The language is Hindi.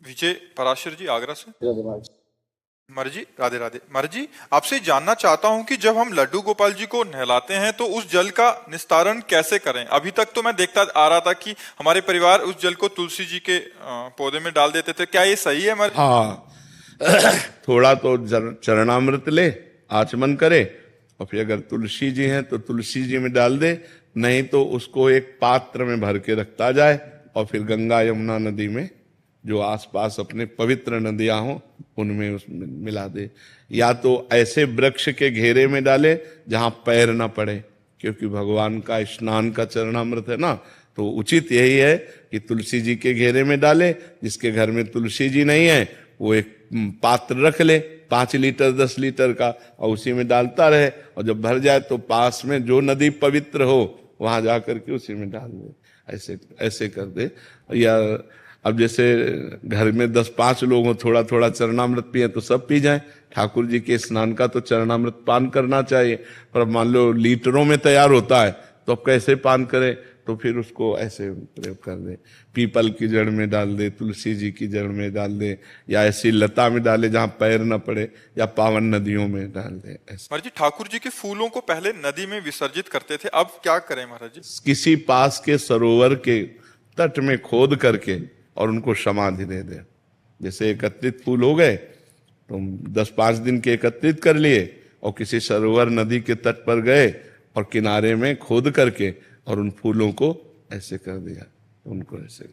विजय पराशर जी आगरा से। मर जी राधे राधे। मर जी, आपसे जानना चाहता हूं कि जब हम लड्डू गोपाल जी को नहलाते हैं तो उस जल का निस्तारण कैसे करें। अभी तक तो मैं देखता आ रहा था कि हमारे परिवार उस जल को तुलसी जी के पौधे में डाल देते थे, क्या ये सही है मर जी? हाँ। थोड़ा तो चरणामृत ले, आचमन करे, और फिर अगर तुलसी जी हैं तो तुलसी जी में डाल दे, नहीं तो उसको एक पात्र में भर के रखता जाए और फिर गंगा यमुना नदी में, जो आसपास अपने पवित्र नदियां हों उनमें उसमें मिला दे, या तो ऐसे वृक्ष के घेरे में डाले जहां पैर ना पड़े, क्योंकि भगवान का स्नान का चरणामृत है ना, तो उचित यही है कि तुलसी जी के घेरे में डाले। जिसके घर में तुलसी जी नहीं है वो एक पात्र रख ले 5 लीटर 10 लीटर का, और उसी में डालता रहे, और जब भर जाए तो पास में जो नदी पवित्र हो वहां जाकर के उसी में डाल दे। ऐसे ऐसे कर दे। या अब जैसे घर में 10-5 लोग हो, थोड़ा थोड़ा चरणामृत पिए तो सब पी जाएं। ठाकुर जी के स्नान का तो चरणामृत पान करना चाहिए, पर मान लो लीटरों में तैयार होता है तो अब कैसे पान करें, तो फिर उसको ऐसे प्रयोग कर दे। पीपल की जड़ में डाल दे, तुलसी जी की जड़ में डाल दे, या ऐसी लता में डाले जहां पैर न पड़े, या पावन नदियों में डाल दे। ऐसे महाराज जी, ठाकुर जी के फूलों को पहले नदी में विसर्जित करते थे, अब क्या करें महाराज जी? किसी पास के सरोवर के तट में खोद करके और उनको समाधि दे दे। जैसे एकत्रित फूल हो गए तो 10-5 दिन के एकत्रित कर लिए, और किसी सरोवर नदी के तट पर गए और किनारे में खोद करके और उन फूलों को ऐसे कर दिया, उनको ऐसे